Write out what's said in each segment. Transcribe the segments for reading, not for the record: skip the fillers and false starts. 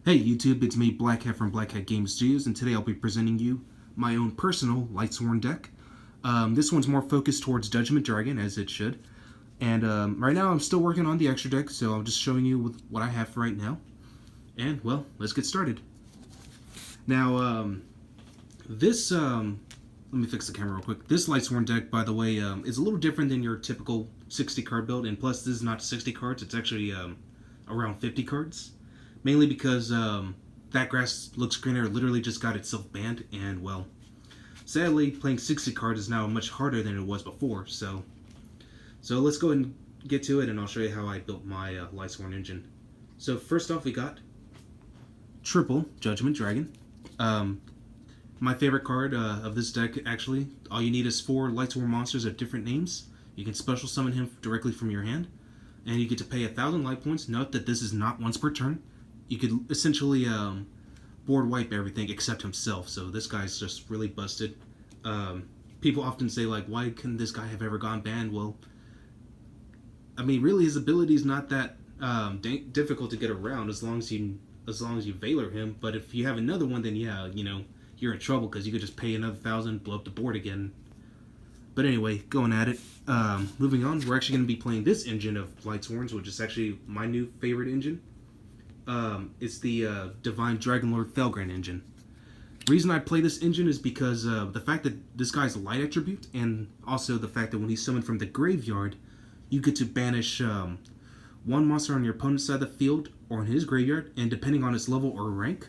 Hey YouTube, it's me, Black Hat from Black Hat Game Studios, and today I'll be presenting you my own personal Lightsworn deck. This one's more focused towards Judgment Dragon, as it should. And right now I'm still working on the extra deck, so I'm just showing you with what I have for right now. And, well, let's get started. Now, let me fix the camera real quick. This Lightsworn deck, by the way, is a little different than your typical 60 card build, and plus this is not 60 cards, it's actually around 50 cards. Mainly because That Grass Looks Greener literally just got itself banned, and well, sadly, playing 60 cards is now much harder than it was before, so let's go ahead and get to it, and I'll show you how I built my Lightsworn engine. So first off, we got triple Judgment Dragon. My favorite card of this deck, actually. All you need is 4 Lightsworn monsters of different names. You can special summon him directly from your hand, and you get to pay 1,000 life points. Note that this is not once per turn. You could essentially board wipe everything except himself, so this guy's just really busted. People often say, like, why couldn't this guy have ever gone banned? Well, I mean, really, his ability is not that difficult to get around as long as you Valor him. But if you have another one, then yeah, you're in trouble because you could just pay another 1,000, blow up the board again. But anyway, going at it. Moving on, we're actually going to be playing this engine of Lightsworns, which is actually my new favorite engine. It's the Divine Dragonlord Felgrand engine. The reason I play this engine is because the fact that this guy's a light attribute, and also the fact that when he's summoned from the graveyard, you get to banish one monster on your opponent's side of the field or in his graveyard, and depending on his level or rank,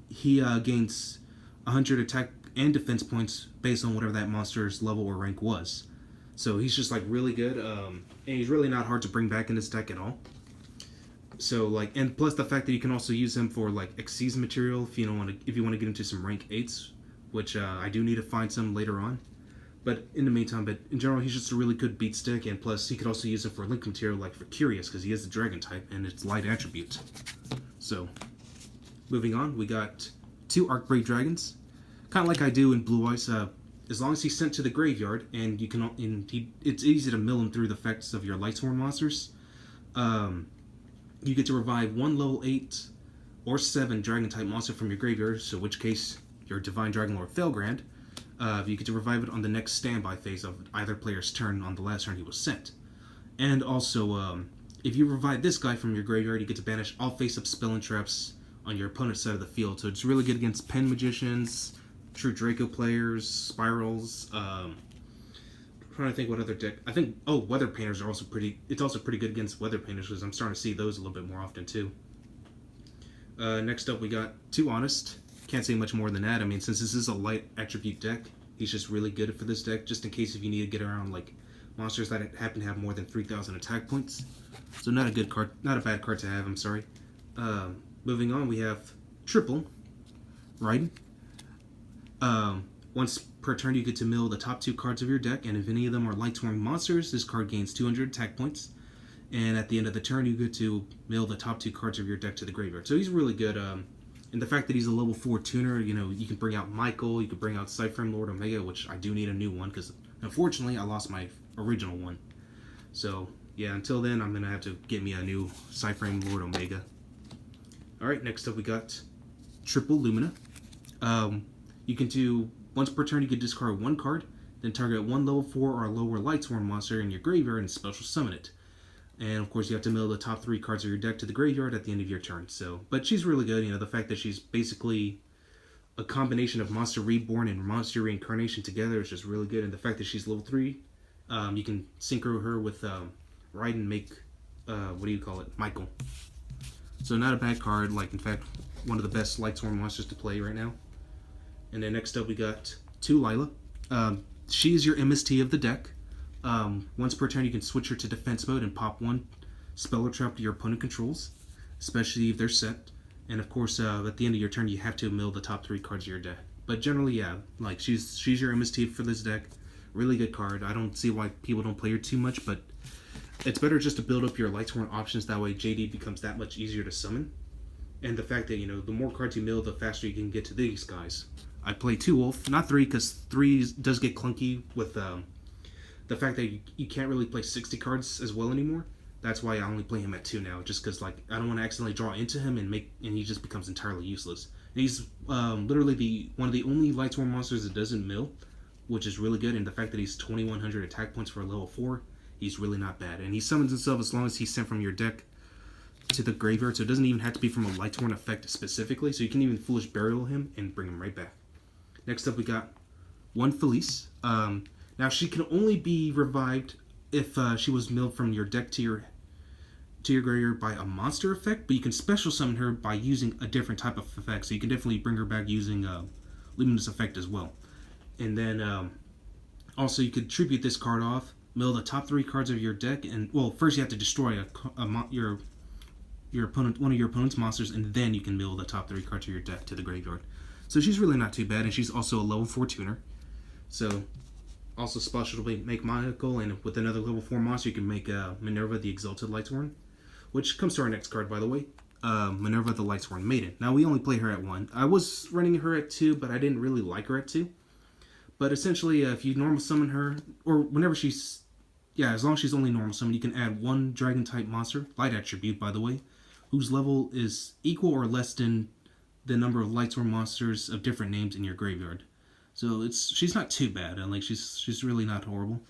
he gains 100 attack and defense points based on whatever that monster's level or rank was. So he's just like really good, and he's really not hard to bring back in this deck at all. So like, and plus the fact that you can also use him for like Xyz material if you want to get into some rank 8s, which I do need to find some later on. But in the meantime, but in general, he's just a really good beat stick, and plus he could also use it for link material, like for Curious, because he is the dragon type and it's light attribute. So, moving on, we got 2 Arcbreak Dragons, kind of like I do in Blue Eyes. As long as he's sent to the graveyard, and you can, it's easy to mill him through the effects of your Lightsworn monsters. You get to revive 1 level 8 or 7 dragon type monster from your graveyard, so in which case your Divine Dragonlord Felgrand. You get to revive it on the next standby phase of either player's turn on the last turn he was sent. And also, if you revive this guy from your graveyard, you get to banish all face-up spell and traps on your opponent's side of the field. So it's really good against Pen Magicians, True Draco players, Spirals. I'm trying to think what other deck. I think Weather Painters are also pretty. It's also pretty good against Weather Painters because I'm starting to see those a little bit more often too. Next up, we got 2 Honest. Can't say much more than that. I mean, since this is a light attribute deck, he's just really good for this deck, just in case if you need to get around like monsters that happen to have more than 3,000 attack points. So not a good card, not a bad card to have. I'm sorry. Moving on, we have triple Raiden. Once per turn, you get to mill the top 2 cards of your deck, and if any of them are Lightsworn monsters, this card gains 200 attack points. And at the end of the turn, you get to mill the top 2 cards of your deck to the graveyard. So he's really good. And the fact that he's a level 4 tuner, you can bring out Michael, you can bring out Cypherm Lord Omega, which I do need a new one, because unfortunately I lost my original one. So, yeah, until then, I'm going to have to get me a new Cypherm Lord Omega. Alright, next up we got triple Lumina. You can do, once per turn, you can discard 1 card, then target 1 level 4 or lower Lightsworn monster in your graveyard and special summon it. And of course, you have to mill the top 3 cards of your deck to the graveyard at the end of your turn. So, but she's really good. The fact that she's basically a combination of Monster Reborn and Monster Reincarnation together is just really good. And the fact that she's level 3, you can synchro her with Raiden and make Michael. So not a bad card. Like, in fact, one of the best Lightsworn monsters to play right now. And then next up, we got 2 Lila. She's your MST of the deck. Once per turn, you can switch her to defense mode and pop 1 spell or trap to your opponent controls, especially if they're set. And of course, at the end of your turn, you have to mill the top 3 cards of your deck. But generally, yeah, like she's your MST for this deck. Really good card. I don't see why people don't play her too much, but it's better just to build up your Lightsworn options. That way, JD becomes that much easier to summon. And the fact that the more cards you mill, the faster you can get to these guys. I play 2 Wolf, not 3, because 3 does get clunky with the fact that you can't really play 60 cards as well anymore. That's why I only play him at 2 now, just because like I don't want to accidentally draw into him and he just becomes entirely useless. And he's literally the one of the only Lightsworn monsters that doesn't mill, which is really good. And the fact that he's 2100 attack points for a level 4, he's really not bad. And he summons himself as long as he's sent from your deck to the graveyard, so it doesn't even have to be from a Lightsworn effect specifically. So you can even Foolish Burial him and bring him right back. Next up, we got one Felice. Now she can only be revived if she was milled from your deck to your graveyard by a monster effect, but you can special summon her by using a different type of effect. So you can definitely bring her back using Luminous Effect as well. And then also you could tribute this card off, mill the top 3 cards of your deck, and well, first you have to destroy your opponent, one of your opponent's monsters, and then you can mill the top 3 cards of your deck to the graveyard. So she's really not too bad, and she's also a level 4 tuner. So also special to make Monocle, and with another level 4 monster, you can make Minerva the Exalted Lightsworn, which comes to our next card, by the way. Minerva the Lightsworn Maiden. Now, we only play her at 1. I was running her at 2, but I didn't really like her at 2. But essentially, if you normal summon her, or whenever she's, as long as she's only normal summon, you can add 1 Dragon-type monster, Light Attribute, by the way, whose level is equal or less than the number of Lightsworn monsters of different names in your graveyard. So she's not too bad, and like she's really not horrible.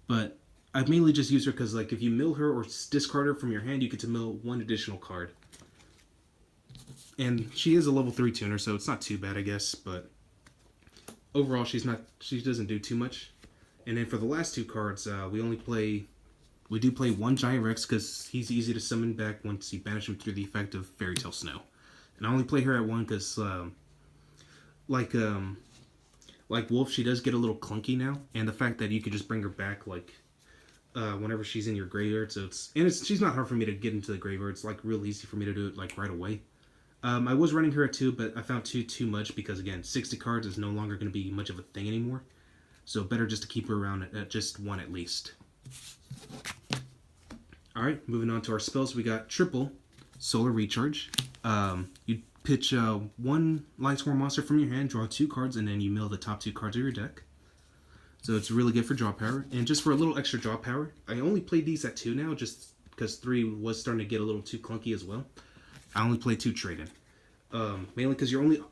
But I mainly just use her because like if you mill her or discard her from your hand, you get to mill 1 additional card. And she is a level 3 tuner, so it's not too bad, I guess. But overall, she doesn't do too much. And then for the last 2 cards, we do play 1 Giant Rex because he's easy to summon back once you banish him through the effect of Fairy Tale Snow. And I only play her at 1 because like Wolf, she does get a little clunky now, and the fact that you could just bring her back like whenever she's in your graveyard, so she's not hard for me to get into the graveyard. It's like real easy for me to do it like right away. I was running her at 2, but I found 2 too much because again, 60 cards is no longer going to be much of a thing anymore. So better just to keep her around at just 1 at least. All right, moving on to our spells, we got triple Solar Recharge. You pitch 1 Lightsworn monster from your hand, draw 2 cards, and then you mill the top 2 cards of your deck. So it's really good for draw power. And just for a little extra draw power, I only played these at 2 now, just because 3 was starting to get a little too clunky as well. I only play 2 trade-in. Mainly because your only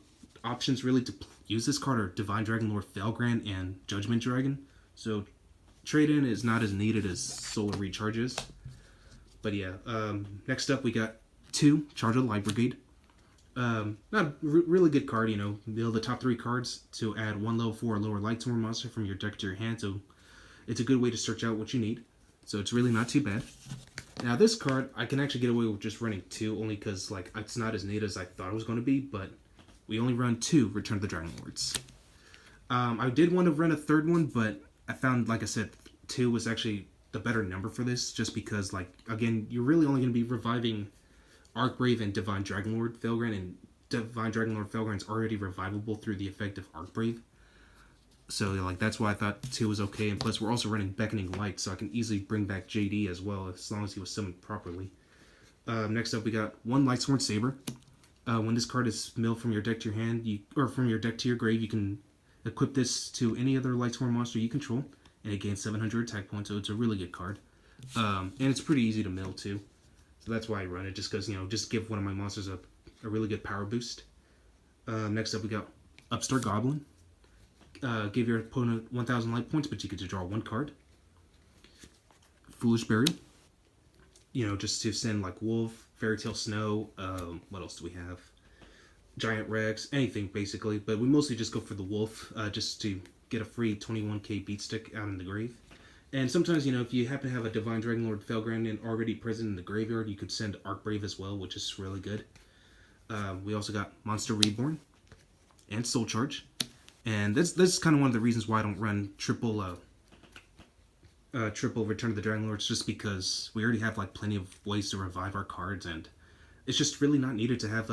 options really to use this card are Divine Dragon Lord Felgrand and Judgment Dragon. So trade-in is not as needed as Solar Recharge is. But yeah, next up we got 2 Charge of Light Brigade. Not a really good card, you know. Mill the top 3 cards to add 1 level 4 or lower Lightsworn monster from your deck to your hand. So it's a good way to search out what you need. So it's really not too bad. Now this card, I can actually get away with just running 2, only because like it's not as neat as I thought it was going to be. But we only run 2 Return of the Dragon Lords. I did want to run a 3rd one, but I found, like I said, 2 was actually the better number for this. Just because, like, again, you're really only going to be reviving Archbrave and Divine Dragonlord Felgrand, and Divine Dragonlord Felgrand's already revivable through the effect of Archbrave. So, like, that's why I thought 2 was okay, and plus we're also running Beckoning Light, so I can easily bring back JD as well, as long as he was summoned properly. Next up, we got 1 Lightsworn Saber. When this card is milled from your deck to your hand, or from your deck to your grave, you can equip this to any other Lightsworn monster you control, and it gains 700 attack points, so it's a really good card. And it's pretty easy to mill, too. So that's why I run it, just because, you know, just give one of my monsters a really good power boost. Next up, we got Upstart Goblin. Give your opponent 1,000 life points, but you get to draw 1 card. Foolish Burial. You know, just to send, like, Wolf, Fairy Tale Snow, what else do we have? Giant Rex, anything, basically. But we mostly just go for the Wolf, just to get a free 21k beat stick out in the grave. And sometimes, you know, if you happen to have a Divine Dragonlord Felgrand already present in the graveyard, you could send Archbrave as well, which is really good. We also got Monster Reborn and Soul Charge. And that's kind of one of the reasons why I don't run triple Return of the Dragonlords, just because we already have like plenty of ways to revive our cards, and it's just really not needed to have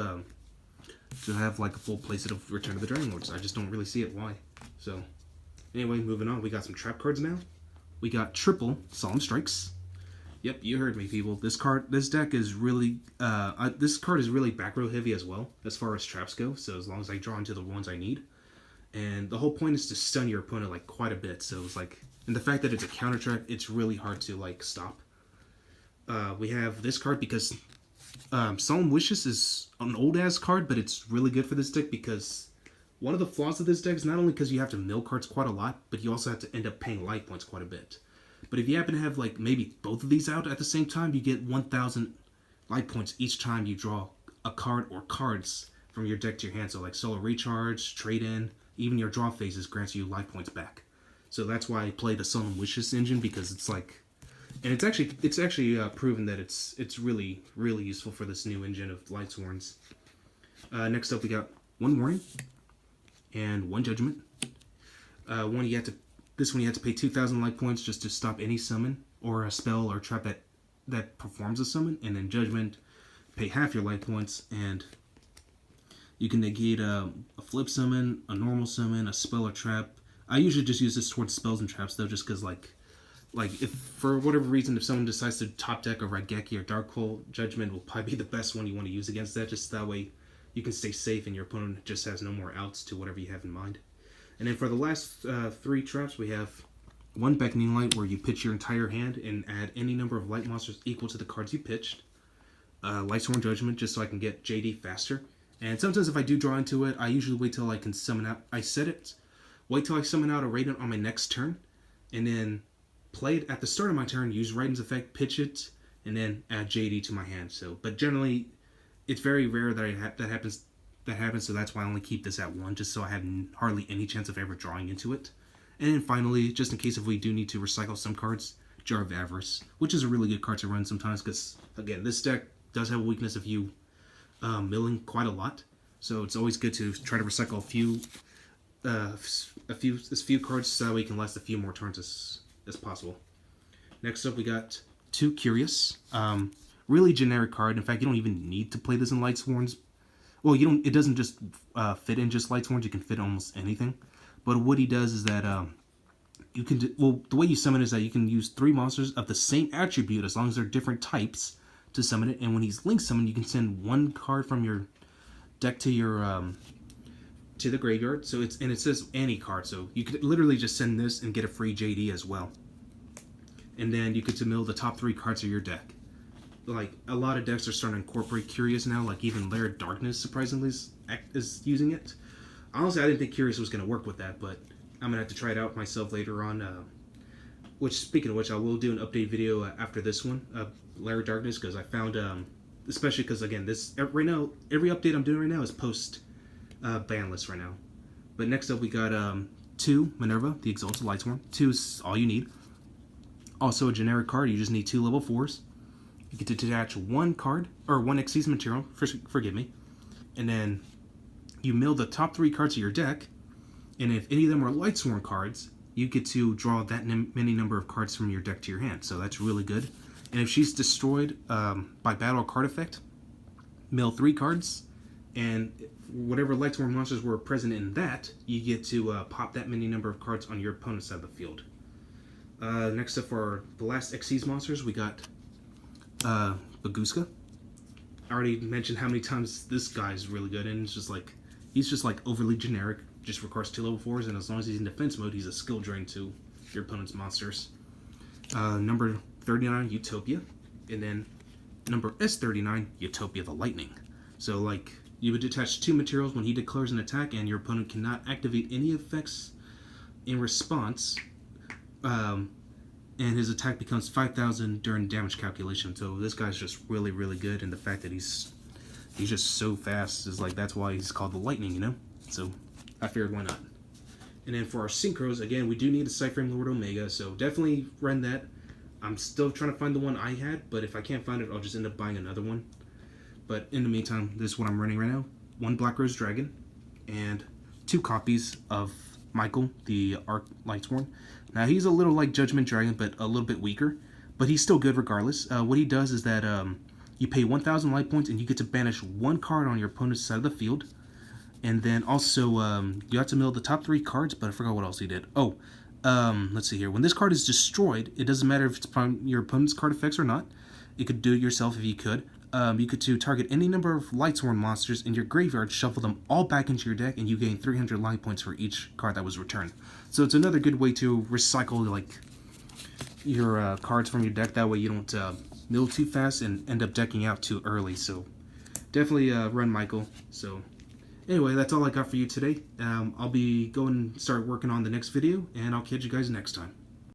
like a full playset of Return of the Dragonlords. I just don't really see it why. So anyway, moving on, we got some trap cards now. We got triple Solemn Strikes. Yep, you heard me, people. This deck is really, this card is really back row heavy as well, as far as traps go, so as long as I draw into the ones I need. And the whole point is to stun your opponent, like, quite a bit, so it's like, and the fact that it's a counter trap, it's really hard to, like, stop. We have this card because Solemn Wishes is an old-ass card, but it's really good for this deck because one of the flaws of this deck is not only because you have to mill cards quite a lot, but you also have to end up paying life points quite a bit. But if you happen to have, like, maybe both of these out at the same time, you get 1,000 life points each time you draw a card or cards from your deck to your hand. So, like, Solar Recharge, Trade-In, even your draw phases grants you life points back. So that's why I play the Solemn Wishes engine, because it's like... And it's actually proven that it's really, really useful for this new engine of Lightsworns. Next up, we got one Warning and one Judgment. This one you have to pay 2,000 life points just to stop any summon or a spell or trap that performs a summon. And then Judgment, pay half your life points, and you can negate a flip summon, a normal summon, a spell or trap. I usually just use this towards spells and traps though, just because like if for whatever reason, if someone decides to top deck a Raigeki or Dark Hole, Judgment will probably be the best one you want to use against that. Just that way you can stay safe and your opponent just has no more outs to whatever you have in mind. And then for the last 3 traps, we have one Beckoning Light, where you pitch your entire hand and add any number of light monsters equal to the cards you pitched. Lightsworn Judgment, just so I can get JD faster. And sometimes if I do draw into it, I usually wait till I can summon out. Wait till I summon out a Radiant on my next turn, and then play it at the start of my turn, use Radiant's effect, pitch it, and then add JD to my hand. So, but generally, it's very rare that that happens. So that's why I only keep this at 1, just so I have hardly any chance of ever drawing into it. And then finally, just in case if we do need to recycle some cards, Jar of Avarice, which is a really good card to run sometimes, because again, this deck does have a weakness of you milling quite a lot. So it's always good to try to recycle a few cards so that we can last a few more turns as possible. Next up, we got 2 Curious. Really generic card. In fact, you don't even need to play this in Lightsworns. Well, you don't. It doesn't just fit in just Lightsworns. You can fit almost anything. But what he does is that you can the way you summon is that you can use 3 monsters of the same attribute as long as they're different types to summon it. And when he's link summoned, you can send 1 card from your deck to your to the graveyard. So it says any card. So you could literally just send this and get a free JD as well. And then you could mill the top 3 cards of your deck. Like, a lot of decks are starting to incorporate Curious now, like even Layered Darkness, surprisingly, is using it. Honestly, I didn't think Curious was going to work with that, but I'm going to have to try it out myself later on. Speaking of which, I will do an update video after this one, Layered Darkness, because I found, especially because, again, right now, every update I'm doing right now is post ban list right now. But next up, we got 2 Minerva, the Exalted Lightsworn. 2 is all you need. Also a generic card, you just need 2 level 4s. You get to detach 1 card, or 1 Xyz material, forgive me, and then you mill the top 3 cards of your deck, and if any of them are Lightsworn cards, you get to draw that many number of cards from your deck to your hand, so that's really good. And if she's destroyed by battle or card effect, mill 3 cards, and whatever Lightsworn monsters were present in that, you get to pop that many number of cards on your opponent's side of the field. Next up for the last Xyz monsters, we got Baguska. I already mentioned how many times this guy is really good, and he's just like overly generic, just requires 2 level 4s, and as long as he's in defense mode, he's a skill drain to your opponent's monsters. Number 39, Utopia, and then number S39, Utopia the Lightning. So like, you would detach 2 materials when he declares an attack, and your opponent cannot activate any effects in response, and his attack becomes 5,000 during damage calculation. So this guy's just really, really good, and the fact that he's just so fast is like, that's why he's called the Lightning, you know? So I figured, why not? And then for our synchros, again, we do need a Cyframe Lord Omega, so definitely run that. I'm still trying to find the one I had, but if I can't find it, I'll just end up buying another one. But in the meantime, this is what I'm running right now. 1 Black Rose Dragon, and 2 copies of Michael, the Arc Lightsworn. Now, he's a little like Judgment Dragon, but a little bit weaker. But he's still good regardless. What he does is that you pay 1,000 life points, and you get to banish 1 card on your opponent's side of the field. And then also, you have to mill the top 3 cards, but I forgot what else he did. Oh, let's see here. When this card is destroyed, it doesn't matter if it's from your opponent's card effects or not. You could do it yourself if you could. You could target any number of Lightsworn monsters in your graveyard, shuffle them all back into your deck, and you gain 300 life points for each card that was returned. So it's another good way to recycle like your cards from your deck. That way you don't mill too fast and end up decking out too early. So definitely run Michael. So anyway, that's all I got for you today. I'll be going and start working on the next video, and I'll catch you guys next time.